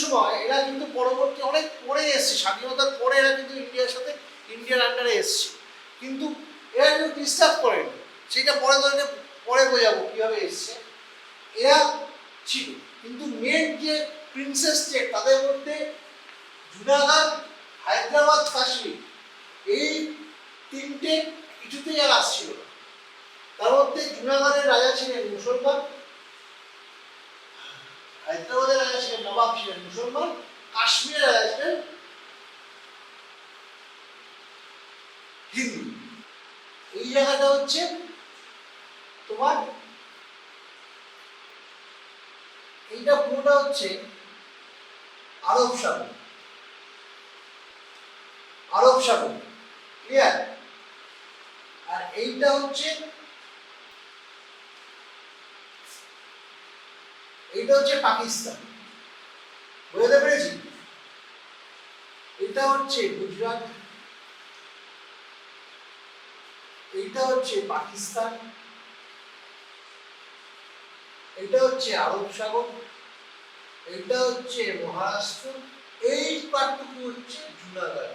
সময় এরা কিন্তু পরবর্তী অনেক পরে এসছে, স্বাধীনতার পরে এরা কিন্তু ইন্ডিয়ার সাথে ইন্ডিয়ার আন্ডারে এসছে, কিন্তু এরা কিন্তু ডিস্টার্ব করেনি, সেটা পরে বোঝাবো কীভাবে এসছে। এরা ছিল, কিন্তু মেন যে প্রিন্সেস স্টেট তাদের মধ্যে জুনাগড়, হায়দ্রাবাদ, কাশ্মীর এই তিনটে কিছুতেই আর আসছিল না। তার মধ্যে জুনাগড়ের রাজা ছিলেন মুসলমান, হায়দ্রাবাদের রাজা ছিলেন নবাব ছিলেন মুসলমান, কাশ্মীরের রাজা ছিলেন হিন্দু। এই জায়গাটা হচ্ছে তোমার, এইটা পুরোটা হচ্ছে আরব সাগর, আরব সাগর, ক্লিয়ার? আর এইটা হচ্ছে পাকিস্তান, বুঝতে পেরেছি? এটা হচ্ছে গুজরাট, এইটা হচ্ছে পাকিস্তান, এটা হচ্ছে আরব সাগর, এটা হচ্ছে মহারাষ্ট্র, এই পার্টটুকু হচ্ছে জুনাগড়।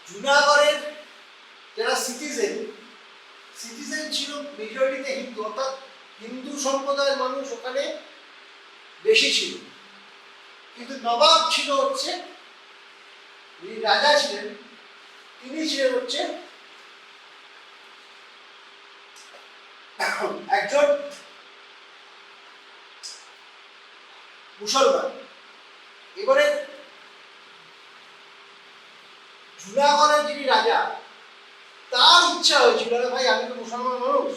জুনাগড়ের যারা সিটিজেন ছিল মেজরিটিতে হিন্দু, অর্থাৎ হিন্দু সম্প্রদায়ের মানুষ ওখানে বেশি ছিল, কিন্তু নবাব ছিল হচ্ছে, যিনি রাজা ছিলেন তিনি ছিলেন হচ্ছে একজন মুসলমান। এবারে জুনাগড়ের যিনি রাজা, তার ইচ্ছা হয়েছিল, ভাই আমি তো মুসলমান মানুষ,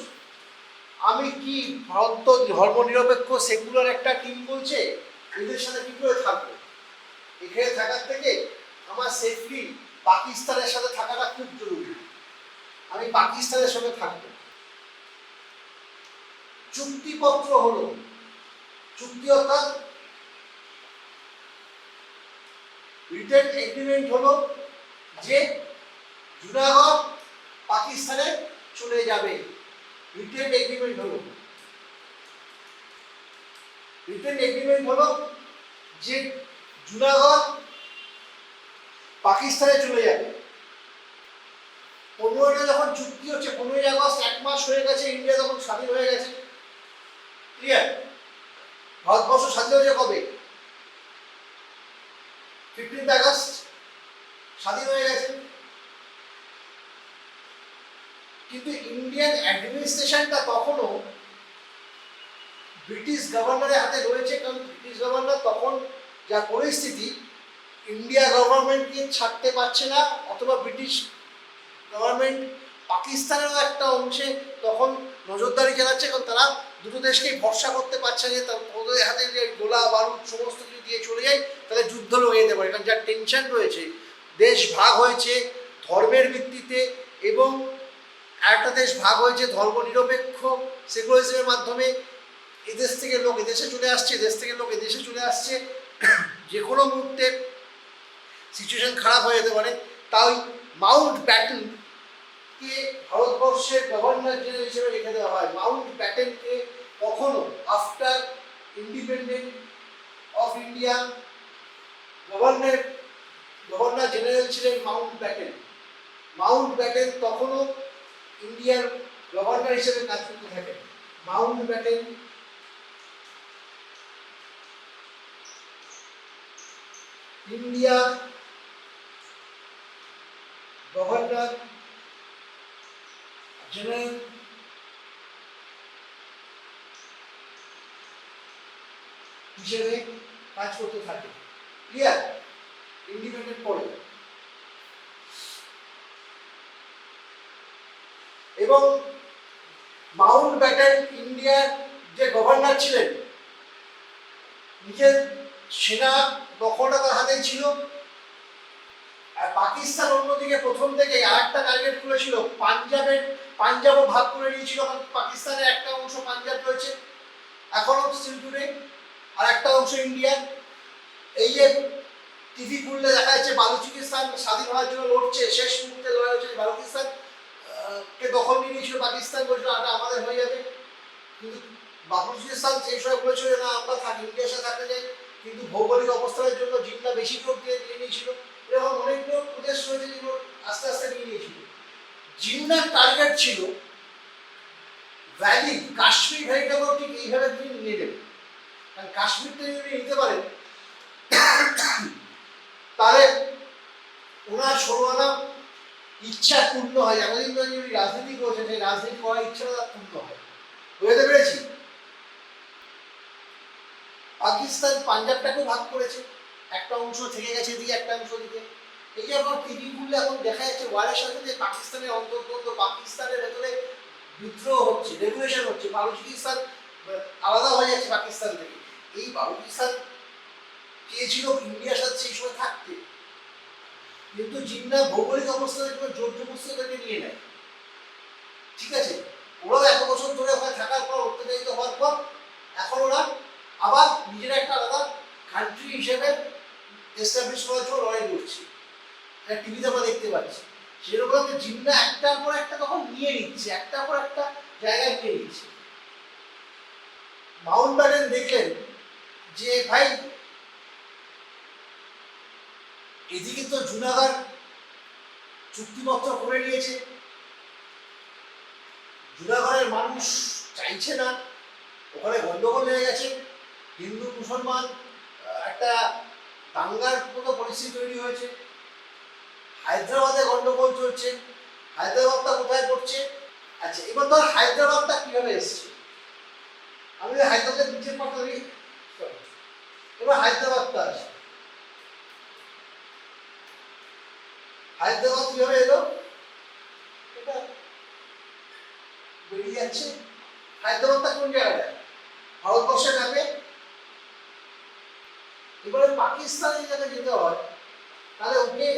আমি কি ভারত তো ধর্মনিরপেক্ষ সেকুলার একটা টিম বলছে, এদের সাথে কি করে থাকবো, এখানে থাকার থেকে আমার সেফলি পাকিস্তানের সাথে থাকাটা খুব জরুরি, আমি পাকিস্তানের সঙ্গে থাকবো। চুক্তিপত্র হলো, চুক্তি অর্থাৎ রিটেন এগ্রিমেন্ট হলো যে জুনাগড় পাকিস্তানে চলে যাবে, রিটেন এগ্রিমেন্ট হলো, রিটেন এগ্রিমেন্ট হলো যে জুনাগড় পাকিস্তানে চলে যাবে। 15টা যখন চুক্তি হচ্ছে, 15ই আগস্ট, 1 মাস হয়ে গেছে, ইন্ডিয়া তখন স্বাধীন হয়ে গেছে, ক্লিয়ার? ভারতবর্ষ স্বাধীন হয়েছে কবে? 15 আগস্ট স্বাধীন হয়ে গেছে, কিন্তু ইন্ডিয়ান অ্যাডমিনিস্ট্রেশনটা তখনও ব্রিটিশ গভর্নরের হাতে রয়েছে, কারণ ব্রিটিশ গভর্নর তখন যা পরিস্থিতি, ইন্ডিয়া গভর্নমেন্টকে ছাড়তে পারছে না, অথবা ব্রিটিশ গভর্নমেন্ট পাকিস্তানেরও একটা অংশে তখন নজরদারি চালাচ্ছে, কারণ তারা দুটো দেশকেই ভরসা করতে পারছে যে ওদের হাতে যে গোলা বারুদ সমস্ত কিছু দিয়ে চলে যায়, তাহলে যুদ্ধ লেগে যেতে পারে, কারণ যার টেনশন রয়েছে, দেশ ভাগ হয়েছে ধর্মের ভিত্তিতে, এবং একটা দেশ ভাগ হয়েছে ধর্মনিরপেক্ষ সেকুলারিজমের মাধ্যমে, এদেশ থেকে লোক এদেশে চলে আসছে, দেশ থেকে লোক এদেশে চলে আসছে, যে কোনো মুহূর্তে সিচুয়েশন খারাপ হয়ে যেতে পারে। তাই মাউন্ট ব্যাটেনকে ভারতবর্ষের গভর্নর জেনারেল হিসেবে রেখে দেওয়া হয়। মাউন্ট ব্যাটেনকে কখনো after independent of India governor general ছিলেন মাউন্ট ব্যাটেন। মাউন্ট ব্যাটেন তখনও ইন্ডিয়ার গভর্নর হিসেবে কাজ করতে থাকেন। Mount Batten India governor general হিসেবে কাজ করতে থাকে, ক্লিয়ার? ইন্ডিপেন্ডেন্ট পরে। এবং মাউন্ট ব্যাটেন ইন্ডিয়ার যে গভর্নর ছিলেন, নিজের সেনা দখলটা তার হাতেই ছিল। আর পাকিস্তান অন্যদিকে প্রথম থেকে আরেকটা টার্গেট করেছিল, পাঞ্জাবও ভাগ করে নিয়েছিল, কারণ পাকিস্তানের একটা অংশ পাঞ্জাব রয়েছে এখনো স্টিল টুডে, আর একটা অংশ ইন্ডিয়ার। এই যে টিভি খুললে দেখা যাচ্ছে বালুচিস্তান স্বাধীন হওয়ার জন্য লড়ছে, শেষ মুহূর্তে লড়াই হচ্ছে, বালুচিস্তান কে দখল নিয়ে নিয়েছিল পাকিস্তান, বলছিল এটা আমাদের হয়ে যাবে, কিন্তু বালুচিস্তান সেই সময় বলেছিল যে না আমরা থাকি ইন্ডিয়ার সাথে থাকতে চাই, কিন্তু ভৌগোলিক অবস্থানের জন্য জিন্না বেশি জোর দিয়ে নিয়েছিল। এরকম অনেকগুলো প্রদেশ রয়েছে যেগুলো আস্তে আস্তে নিয়ে নিয়েছিল। জিন্নার টার্গেট ছিল ভ্যালি, কাশ্মীর ভ্যালিটাকেও ঠিক এইভাবে তিনি নিয়ে নেবেন। কারণ কাশ্মীরটা যদি নিতে পারেন তাহলে ওনার 16 আনা ইচ্ছা পূর্ণ হয়। এতদিন ধরে যিনি রাজনীতি করেছেন সেই রাজনীতি করার ইচ্ছাটা তার পূর্ণ হয়। বুঝতে পেরেছি? পাকিস্তান পাঞ্জাবটাকেও ভাগ করেছে, একটা অংশ থেকে গেছে এদিকে, একটা অংশ দিকে। এই যে এখন টিভি খুললে এখন দেখা যাচ্ছে ওয়ারের সাথে যে পাকিস্তানের অন্তর্গত, পাকিস্তানের ভেতরে বিদ্রোহ হচ্ছে, রেগুলেশন হচ্ছে, বালুচিস্তান আলাদা হয়ে যাচ্ছে পাকিস্তান থেকে। এই বালুচিস্তান চেয়েছিল ইন্ডিয়ার সাথে সেই সময় থাকতে, কিন্তু জিন্না ভৌগোলিক অবস্থানের জন্য জোর জবরদস্তি তাকে নিয়ে নেয়। ঠিক আছে, ওরাও এত বছর ধরে ওখানে থাকার পর, অত্যাচারিত হওয়ার পর এখন ওরা আবার নিজেরা একটা আলাদা কান্ট্রি হিসেবে এস্টাবলিশ করার জন্য লড়াই করছে। টিভিতে আমরা দেখতে পাচ্ছি সেরকম জিন্না একটার পর একটা তখন নিয়ে নিচ্ছে, একটার পর একটা জায়গায় নিয়ে নিচ্ছে। মাউন্ট ব্যাটেন দেখলেন যে ভাই এদিকে তো জুনাগড় চুক্তিপত্র করে নিয়েছে, জুনাগড়ের মানুষ চাইছে না, ওখানে গন্ডগোল হয়ে গেছে, হিন্দু মুসলমান একটা দাঙ্গার মতো পরিস্থিতি তৈরি হয়েছে, হায়দ্রাবাদে গন্ডগোল চলছে। হায়দ্রাবাদটা কোথায় পড়ছে? আচ্ছা, এবার ধর হায়দ্রাবাদটা কিভাবে এসছে, আমি হায়দ্রাবাদের নিচের পাতা ধরি, এবার হায়দ্রাবাদটা আছে। হায়দ্রাবাদ কিভাবে এলো? এটা বেরিয়ে যাচ্ছে। হায়দ্রাবাদটা কোন জায়গায়? ভারতবর্ষের ম্যাপে। এবারে পাকিস্তানে যাতে যেতে হয় তাহলে ওকে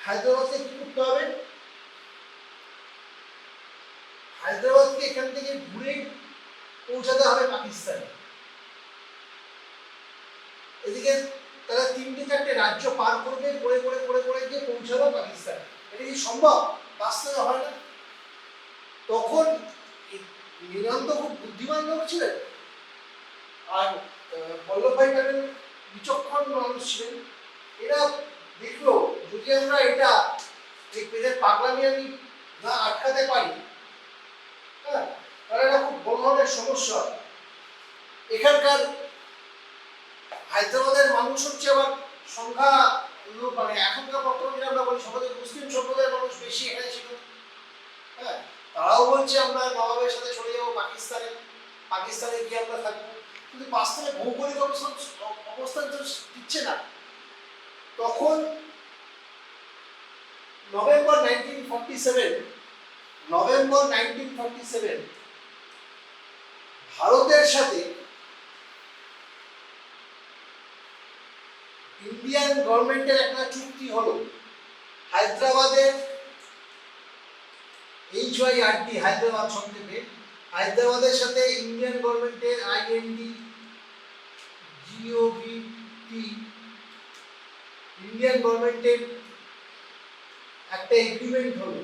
হায়দ্রাবাদকে কি করতে হবে? হায়দ্রাবাদকে এখান থেকে ঘুরে পৌঁছাতে হবে পাকিস্তানে। এদিকে তারা 3-4টে রাজ্য পার করবে, করে করে করে করে গিয়ে পৌঁছাবে পাকিস্তানে। এটা কি সম্ভব? বাস্তবে হয় না। তখন নিরন্ত খুব বুদ্ধিমান লোক ছিলেন, আর বল্লভভাই প্যাটেল বিচক্ষণ মানুষ ছিলেন। এরা দেখলো যদি আমরা এটা এদের পাগলামি আমি না আটকাতে পারি, হ্যাঁ, তাহলে এটা খুব বড় ধরনের সমস্যা। এখানকার হায়দ্রাবাদের মানুষ হচ্ছে আবার সংখ্যা, মানে এখনকার বর্তমানে যেটা আমরা বলি সমাজে মুসলিম সম্প্রদায়ের মানুষ বেশি এখানে ছিল। হ্যাঁ, তারাও বলছে আমরা নবাবের সাথে চলে যাবো পাকিস্তানে, পাকিস্তানে গিয়ে আমরা থাকবো, কিন্তু বাস্তবে ভৌগোলিক অবস্থান তো দিচ্ছে না। তখন নভেম্বর 1947 ভারতের সাথে ইন্ডিয়ান গভর্নমেন্টের একটা চুক্তি হলো। হায়দ্রাবাদের HYRD, হায়দ্রাবাদ সংক্ষেপে, হায়দ্রাবাদের সাথে ইন্ডিয়ান গভর্নমেন্টের IND-GOVT, ইন্ডিয়ান গভর্নমেন্টের একটা এগ্রিমেন্ট হলো।